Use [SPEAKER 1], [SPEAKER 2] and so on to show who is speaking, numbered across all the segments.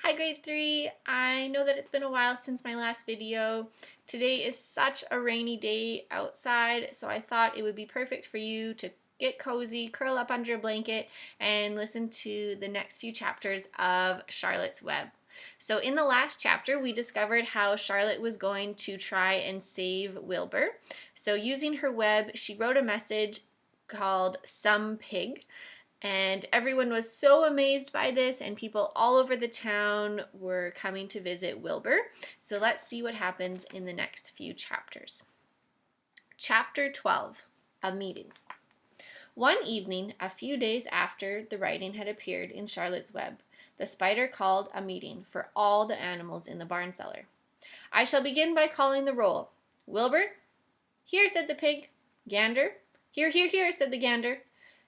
[SPEAKER 1] Hi grade 3, I know that it's been a while since my last video. Today is such a rainy day outside, so I thought it would be perfect for you to get cozy, curl up under a blanket, and listen to the next few chapters of Charlotte's Web. So in the last chapter, we discovered how Charlotte was going to try and save Wilbur. So using her web, she wrote a message called "Some Pig." And everyone was so amazed by this, and people all over the town were coming to visit Wilbur. So let's see what happens in the next few chapters. Chapter 12, A Meeting. One evening, a few days after the writing had appeared in Charlotte's Web, the spider called a meeting for all the animals in the barn cellar. "I shall begin by calling the roll. Wilbur?" "Here," said the pig. "Gander?" "Here, here, here," said the gander.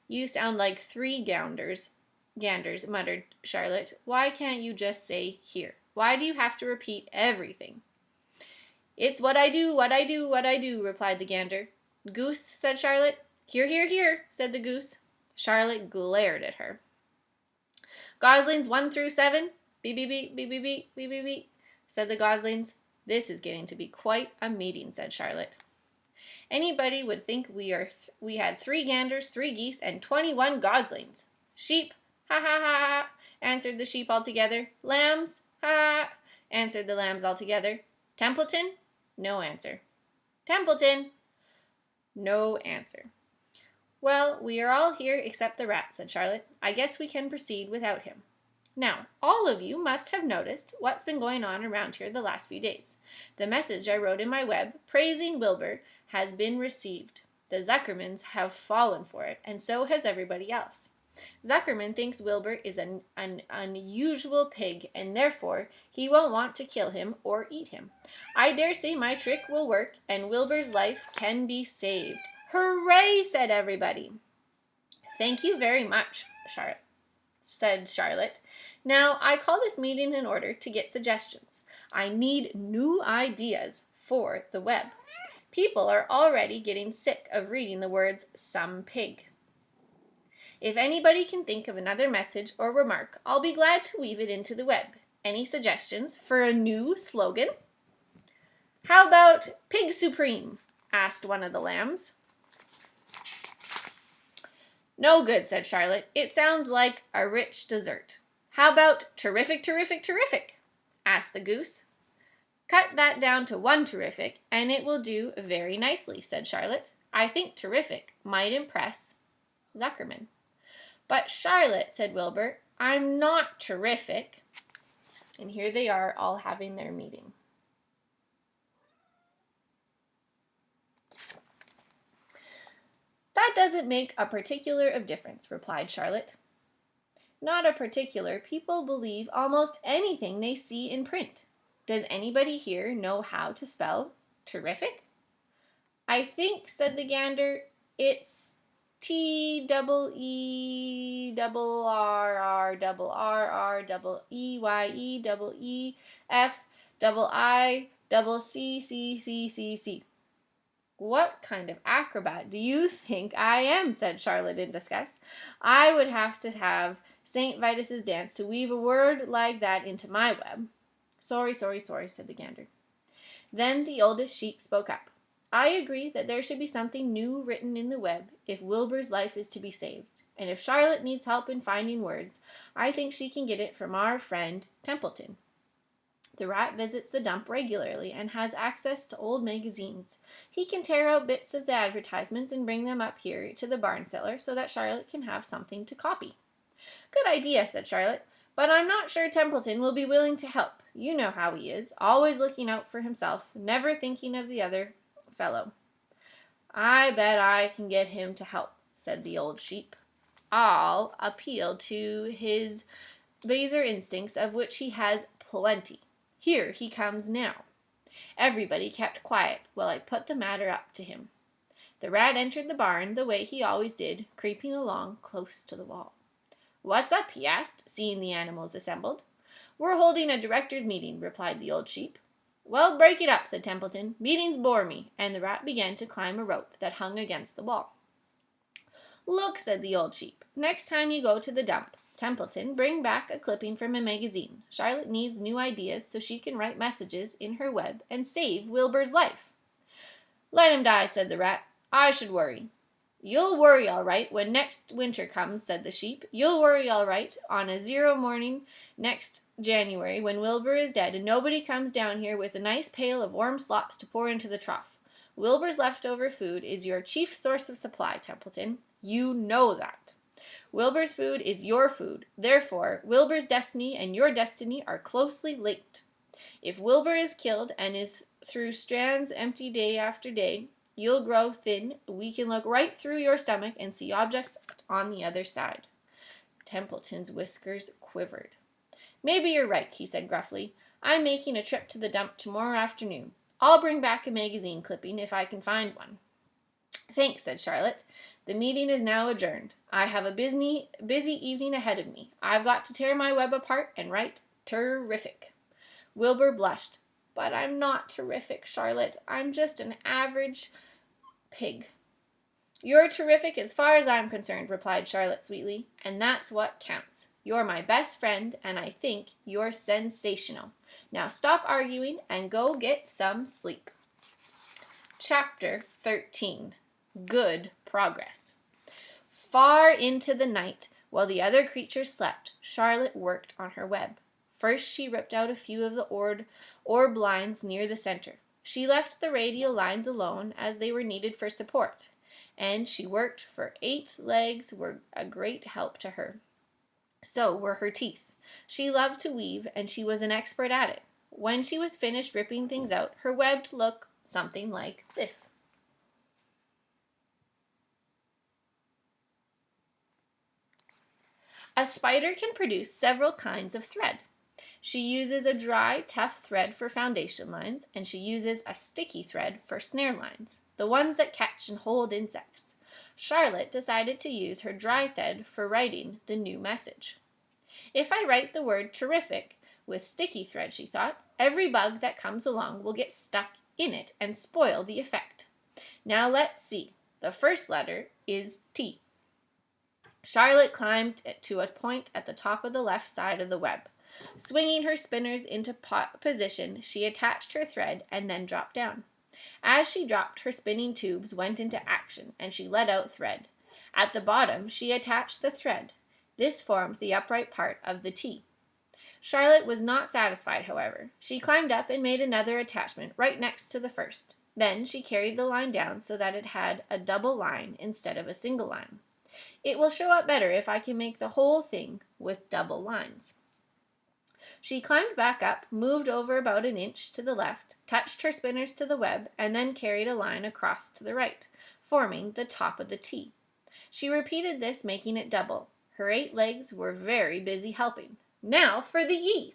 [SPEAKER 1] "You sound like three ganders," muttered Charlotte. "Why can't you just say here? Why do you have to repeat everything?" "It's what I do, what I do, what I do," replied the gander. "Goose?" said Charlotte. "Here, here, here," said the goose. Charlotte glared at her. "Goslings 1 through 7? Beep, beep, beep, beep, beep, beep, beep, beep, beep," said the goslings. "This is getting to be quite a meeting," said Charlotte. "Anybody would think we had 3 ganders, 3 geese, and 21 goslings." "Sheep, ha ha ha ha," answered the sheep all together. "Lambs, ha ha," answered the lambs all together. "Templeton?" No answer. "Templeton?" No answer. "Well, we are all here except the rat," said Charlotte. "I guess we can proceed without him. Now, all of you must have noticed what's been going on around here the last few days. The message I wrote in my web, praising Wilbur, has been received. The Zuckermans have fallen for it, and so has everybody else. Zuckerman thinks Wilbur is an unusual pig, and therefore he won't want to kill him or eat him. I dare say my trick will work, and Wilbur's life can be saved." "Hooray!" said everybody. "Thank you very much," said Charlotte. "Now, I call this meeting in order to get suggestions. I need new ideas for the web. People are already getting sick of reading the words "some pig." If anybody can think of another message or remark, I'll be glad to weave it into the web. Any suggestions for a new slogan?" "How about Pig Supreme?" asked one of the lambs. "No good," said Charlotte. "It sounds like a rich dessert." "How about Terrific, Terrific, Terrific?" asked the goose. "Cut that down to 1 terrific, and it will do very nicely," said Charlotte. "I think terrific might impress Zuckerman." "But Charlotte," said Wilbur, "I'm not terrific." And here they are all having their meeting. "That doesn't make a particular of difference," replied Charlotte. "Not a particular. People believe almost anything they see in print. Does anybody here know how to spell terrific?" "I think," said the gander, "it's TEEEEEEEEEFIICCCCC. "What kind of acrobat do you think I am?" said Charlotte in disgust. "I would have to have St. Vitus's dance to weave a word like that into my web." "Sorry, sorry, sorry," said the gander. Then the oldest sheep spoke up. "I agree that there should be something new written in the web if Wilbur's life is to be saved. And if Charlotte needs help in finding words, I think she can get it from our friend Templeton. The rat visits the dump regularly and has access to old magazines. He can tear out bits of the advertisements and bring them up here to the barn cellar so that Charlotte can have something to copy." "Good idea," said Charlotte, "but I'm not sure Templeton will be willing to help. You know how he is, always looking out for himself, never thinking of the other fellow." "I bet I can get him to help," said the old sheep. "I'll appeal to his baser instincts, of which he has plenty. Here he comes now." Everybody kept quiet while I put the matter up to him. The rat entered the barn the way he always did, creeping along close to the wall. "What's up?" he asked, seeing the animals assembled. "We're holding a directors' meeting," replied the old sheep. "Well, break it up," said Templeton. "Meetings bore me," and the rat began to climb a rope that hung against the wall. "Look," said the old sheep, "next time you go to the dump, Templeton, bring back a clipping from a magazine. Charlotte needs new ideas so she can write messages in her web and save Wilbur's life. Let him die, said the rat. I should worry. You'll worry all right when next winter comes, said the sheep. You'll worry all right on a 0 morning next January when Wilbur is dead and nobody comes down here with a nice pail of warm slops to pour into the trough. Wilbur's leftover food is your chief source of supply, Templeton. You know that. Wilbur's food is your food. Therefore, Wilbur's destiny and your destiny are closely linked. If Wilbur is killed and is through strands empty day after day, you'll grow thin. We can look right through your stomach and see objects on the other side. Templeton's whiskers quivered. Maybe you're right, he said gruffly. I'm making a trip to the dump tomorrow afternoon. I'll bring back a magazine clipping if I can find one. Thanks, said Charlotte. The meeting is now adjourned. I have a busy evening ahead of me. I've got to tear my web apart and write terrific. Wilbur blushed. But I'm not terrific, Charlotte. I'm just an average pig. You're terrific as far as I'm concerned, replied Charlotte sweetly, and that's what counts. You're my best friend, and I think you're sensational. Now stop arguing and go get some sleep. Chapter 13. Good Progress. Far into the night, while the other creatures slept, Charlotte worked on her web. First, she ripped out a few of the orb lines near the center. She left the radial lines alone as they were needed for support, and she worked for 8 legs were a great help to her. So were her teeth. She loved to weave, and she was an expert at it. When she was finished ripping things out, her web looked something like this. A spider can produce several kinds of thread. She uses a dry, tough thread for foundation lines, and she uses a sticky thread for snare lines, the ones that catch and hold insects. Charlotte decided to use her dry thread for writing the new message. If I write the word terrific with sticky thread, she thought, every bug that comes along will get stuck in it and spoil the effect. Now let's see. The first letter is T. Charlotte climbed to a point at the top of the left side of the web. Swinging her spinners into position, she attached her thread and then dropped down. As she dropped, her spinning tubes went into action, and she let out thread. At the bottom, she attached the thread. This formed the upright part of the T. Charlotte was not satisfied, however. She climbed up and made another attachment right next to the first. Then she carried the line down so that it had a double line instead of a single line. It will show up better if I can make the whole thing with double lines. She climbed back up, moved over about an inch to the left, touched her spinners to the web, and then carried a line across to the right, forming the top of the T. She repeated this, making it double. Her 8 legs were very busy helping. Now for the E.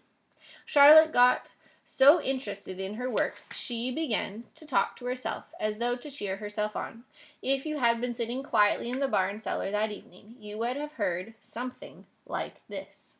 [SPEAKER 1] Charlotte got so interested in her work, she began to talk to herself, as though to cheer herself on. If you had been sitting quietly in the barn cellar that evening, you would have heard something like this.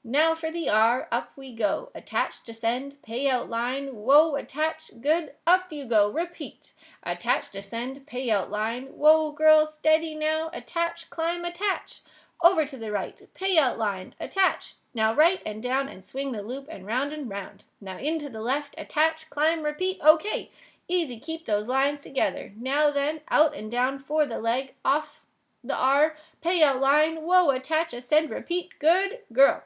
[SPEAKER 1] Now for the R, up we go. Attach, descend, pay out line, whoa, attach, good, up you go, repeat. Attach, descend, pay out line, whoa, girl, steady now, attach, climb, attach. Over to the right, pay out line, attach. Now right and down and swing the loop and round. Now into the left, attach, climb, repeat, okay. Easy, keep those lines together. Now then, out and down for the leg, off the R, pay out line, whoa, attach, ascend, repeat, good, girl.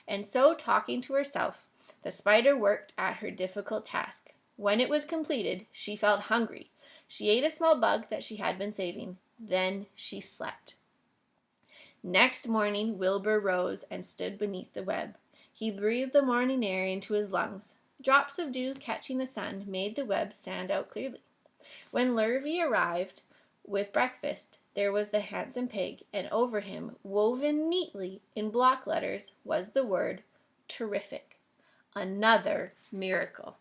[SPEAKER 1] And so, talking to herself, the spider worked at her difficult task. When it was completed, she felt hungry. She ate a small bug that she had been saving. Then she slept. Next morning, Wilbur rose and stood beneath the web. He breathed the morning air into his lungs. Drops of dew catching the sun made the web stand out clearly. When Lurvy arrived with breakfast, there was the handsome pig, and over him, woven neatly in block letters, was the word terrific. Another miracle.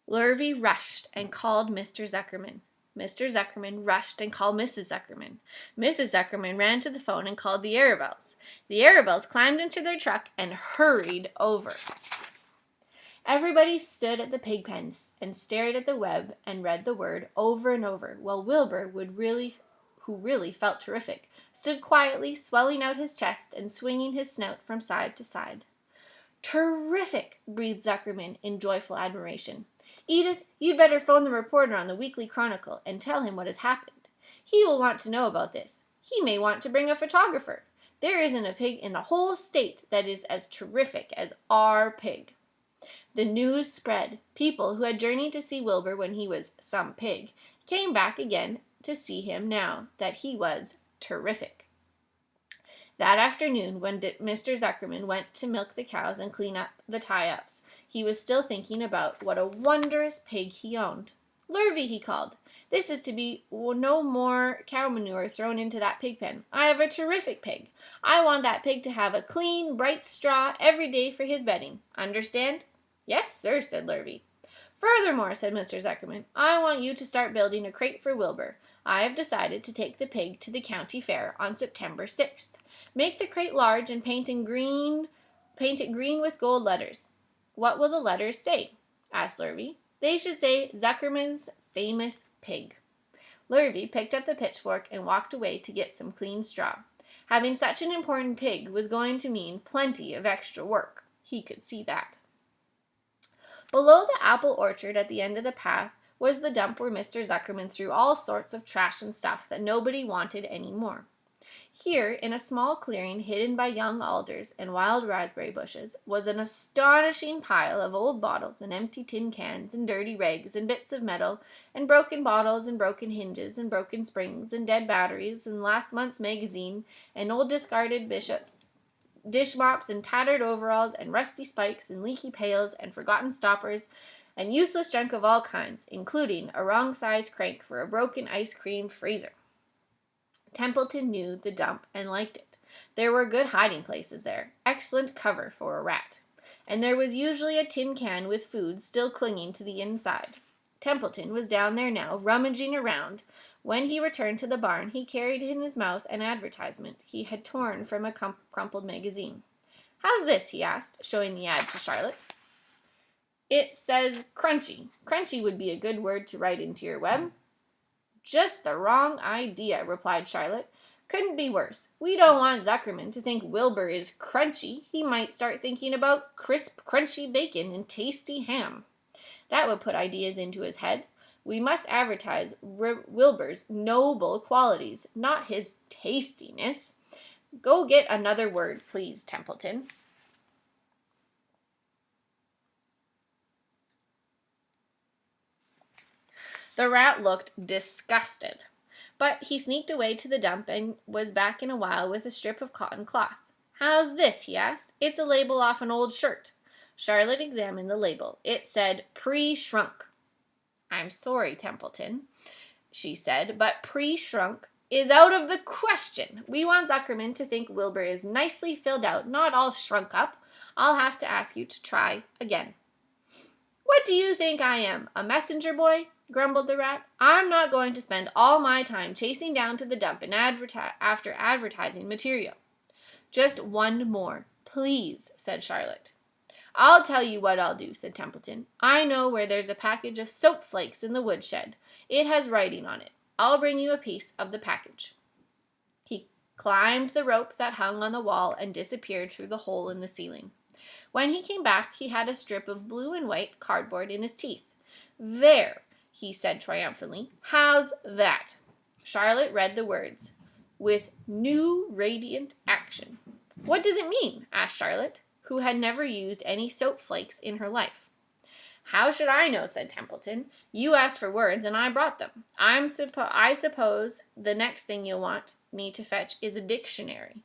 [SPEAKER 1] Lurvy rushed and called Mr. Zuckerman. Mr. Zuckerman rushed and called Mrs. Zuckerman. Mrs. Zuckerman ran to the phone and called the Arabelles. The Arabelles climbed into their truck and hurried over. Everybody stood at the pig pen and stared at the web and read the word over and over, while Wilbur who really felt terrific, stood quietly, swelling out his chest and swinging his snout from side to side. "Terrific!" breathed Zuckerman in joyful admiration. "Edith, you'd better phone the reporter on the Weekly Chronicle and tell him what has happened. He will want to know about this. He may want to bring a photographer. There isn't a pig in the whole state that is as terrific as our pig." The news spread. People who had journeyed to see Wilbur when he was some pig came back again to see him now that he was terrific. That afternoon, when Mr. Zuckerman went to milk the cows and clean up the tie-ups, he was still thinking about what a wondrous pig he owned. "Lurvy," he called, "this is to be no more cow manure thrown into that pig pen. I have a terrific pig. I want that pig to have a clean, bright straw every day for his bedding. Understand?" "Yes, sir," said Lurvy. "Furthermore," said Mr. Zuckerman, "I want you to start building a crate for Wilbur. I have decided to take the pig to the county fair on September 6th. Make the crate large and paint it green with gold letters." "What will the letters say?" asked Lurvy. "They should say Zuckerman's famous pig." Lurvy picked up the pitchfork and walked away to get some clean straw. Having such an important pig was going to mean plenty of extra work. He could see that. Below the apple orchard at the end of the path was the dump where Mr. Zuckerman threw all sorts of trash and stuff that nobody wanted any more. Here, in a small clearing hidden by young alders and wild raspberry bushes, was an astonishing pile of old bottles and empty tin cans and dirty rags and bits of metal and broken bottles and broken hinges and broken springs and dead batteries and last month's magazine and old discarded dish mops and tattered overalls and rusty spikes and leaky pails and forgotten stoppers and useless junk of all kinds, including a wrong-sized crank for a broken ice cream freezer. Templeton knew the dump and liked it. There were good hiding places there, excellent cover for a rat. And there was usually a tin can with food still clinging to the inside. Templeton was down there now, rummaging around. When he returned to the barn, he carried in his mouth an advertisement he had torn from a crumpled magazine. "How's this?" he asked, showing the ad to Charlotte. "It says crunchy. Crunchy would be a good word to write into your web." "Just the wrong idea," replied Charlotte. "Couldn't be worse. We don't want Zuckerman to think Wilbur is crunchy. He might start thinking about crisp, crunchy bacon and tasty ham. That would put ideas into his head. We must advertise Wilbur's noble qualities, not his tastiness. Go get another word, please, Templeton." The rat looked disgusted, but he sneaked away to the dump and was back in a while with a strip of cotton cloth. "How's this?" he asked. "It's a label off an old shirt." Charlotte examined the label. It said pre-shrunk. "I'm sorry, Templeton," she said, "but pre-shrunk is out of the question. We want Zuckerman to think Wilbur is nicely filled out, not all shrunk up. I'll have to ask you to try again." "What do you think I am, a messenger boy?" grumbled the rat. "I'm not going to spend all my time chasing down to the dump and after advertising material." "Just one more, please," said Charlotte. "I'll tell you what I'll do," said Templeton. "I know where there's a package of soap flakes in the woodshed. It has writing on it. I'll bring you a piece of the package." He climbed the rope that hung on the wall and disappeared through the hole in the ceiling. When he came back, he had a strip of blue and white cardboard in his teeth. "There," he said triumphantly. "How's that?" Charlotte read the words, "With new radiant action." "What does it mean?" asked Charlotte, who had never used any soap flakes in her life. "How should I know?" said Templeton. "You asked for words, and I brought them. I suppose the next thing you'll want me to fetch is a dictionary."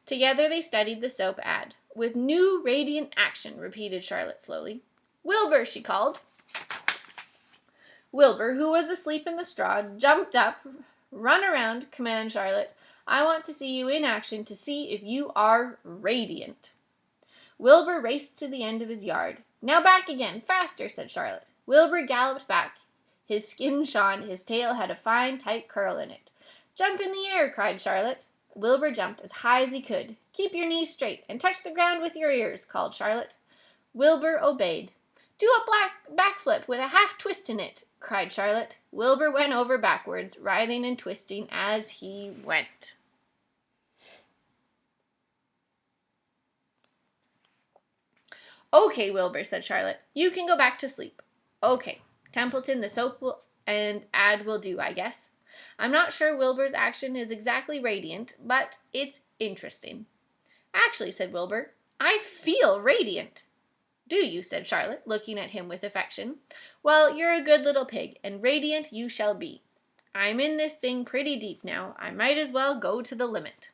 [SPEAKER 1] Together they studied the soap ad. "With new radiant action," repeated Charlotte slowly. "Wilbur," she called. Wilbur, who was asleep in the straw, jumped up. "Run around," commanded Charlotte. "I want to see you in action to see if you are radiant." Wilbur raced to the end of his yard. "Now back again, faster," said Charlotte. Wilbur galloped back. His skin shone, his tail had a fine, tight curl in it. "Jump in the air," cried Charlotte. Wilbur jumped as high as he could. "Keep your knees straight and touch the ground with your ears," called Charlotte. Wilbur obeyed. "Do a backflip with a half twist in it," cried Charlotte. Wilbur went over backwards, writhing and twisting as he went. "Okay, Wilbur," said Charlotte. "You can go back to sleep." "Okay. Templeton, the soap and ad will do, I guess. I'm not sure Wilbur's action is exactly radiant, but it's interesting." "Actually," said Wilbur, "I feel radiant." "Do you?" said Charlotte, looking at him with affection. "Well, you're a good little pig, and radiant you shall be. I'm in this thing pretty deep now. I might as well go to the limit."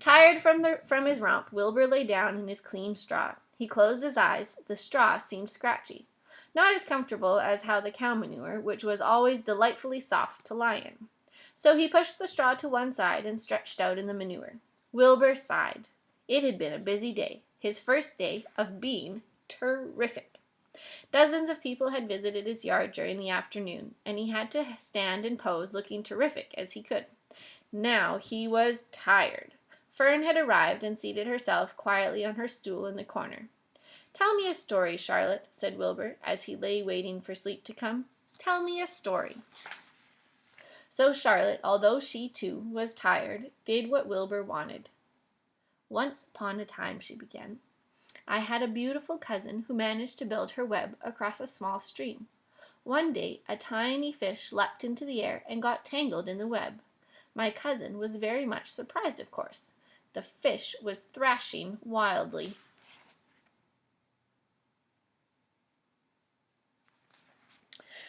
[SPEAKER 1] Tired from his romp, Wilbur lay down in his clean straw. He closed his eyes. The straw seemed scratchy. Not as comfortable as how the cow manure, which was always delightfully soft to lie in. So he pushed the straw to one side and stretched out in the manure. Wilbur sighed. It had been a busy day, his first day of being terrific. Dozens of people had visited his yard during the afternoon, and he had to stand and pose looking terrific as he could. Now he was tired. Fern had arrived and seated herself quietly on her stool in the corner. "Tell me a story, Charlotte," said Wilbur, as he lay waiting for sleep to come. "Tell me a story." So Charlotte, although she, too, was tired, did what Wilbur wanted. "Once upon a time," she began, "I had a beautiful cousin who managed to build her web across a small stream. One day a tiny fish leapt into the air and got tangled in the web. My cousin was very much surprised, of course. The fish was thrashing wildly.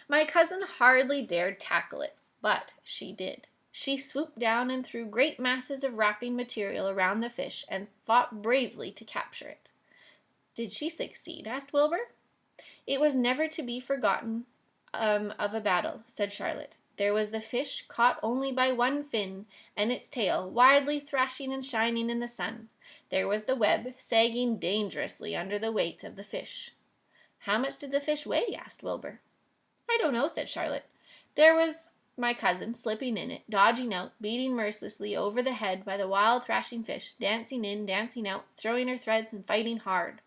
[SPEAKER 1] My cousin hardly dared tackle it, but she did. She swooped down and threw great masses of wrapping material around the fish and fought bravely to capture it." "Did she succeed?" asked Wilbur. "It was never to be forgotten of a battle," said Charlotte. "There was the fish caught only by one fin, and its tail widely thrashing and shining in the sun. There was the web, sagging dangerously under the weight of the fish." "How much did the fish weigh?" asked Wilbur. "I don't know," said Charlotte. "There was my cousin slipping in it, dodging out, beating mercilessly over the head by the wild thrashing fish, dancing in, dancing out, throwing her threads and fighting hard.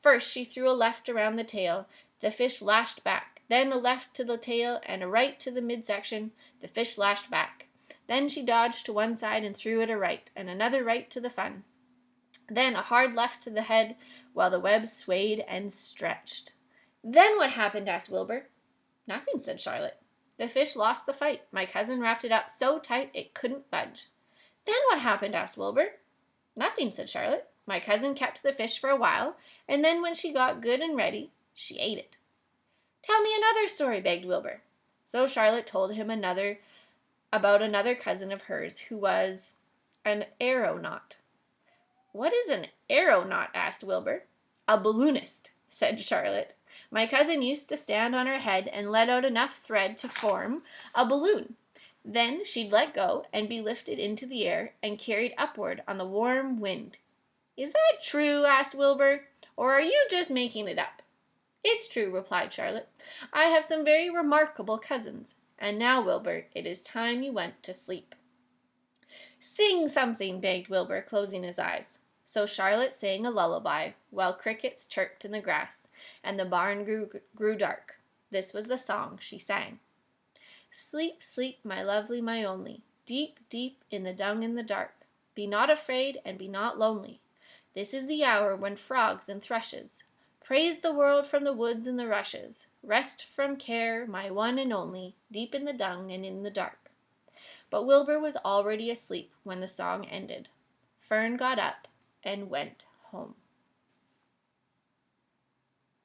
[SPEAKER 1] First she threw a left around the tail. The fish lashed back. Then a left to the tail and a right to the midsection. The fish lashed back. Then she dodged to one side and threw it a right, and another right to the fun. Then a hard left to the head, while the web swayed and stretched." "Then what happened?" asked Wilbur. "Nothing," said Charlotte. "The fish lost the fight. My cousin wrapped it up so tight it couldn't budge." "Then what happened?" asked Wilbur. "Nothing," said Charlotte. "My cousin kept the fish for a while, and then when she got good and ready, she ate it." "Tell me another story," begged Wilbur. So Charlotte told him about another cousin of hers who was an aeronaut. "What is an aeronaut?" asked Wilbur. "A balloonist," said Charlotte. "My cousin used to stand on her head and let out enough thread to form a balloon. Then she'd let go and be lifted into the air and carried upward on the warm wind." "Is that true?" asked Wilbur. "Or are you just making it up?" "It's true," replied Charlotte. "I have some very remarkable cousins. And now, Wilbur, it is time you went to sleep." "Sing something," begged Wilbur, closing his eyes. So Charlotte sang a lullaby, while crickets chirped in the grass, and the barn grew dark. This was the song she sang. "Sleep, sleep, my lovely, my only, deep, deep in the dung in the dark. Be not afraid and be not lonely. This is the hour when frogs and thrushes praise the world from the woods and the rushes. Rest from care, my one and only, deep in the dung and in the dark." But Wilbur was already asleep when the song ended. Fern got up and went home.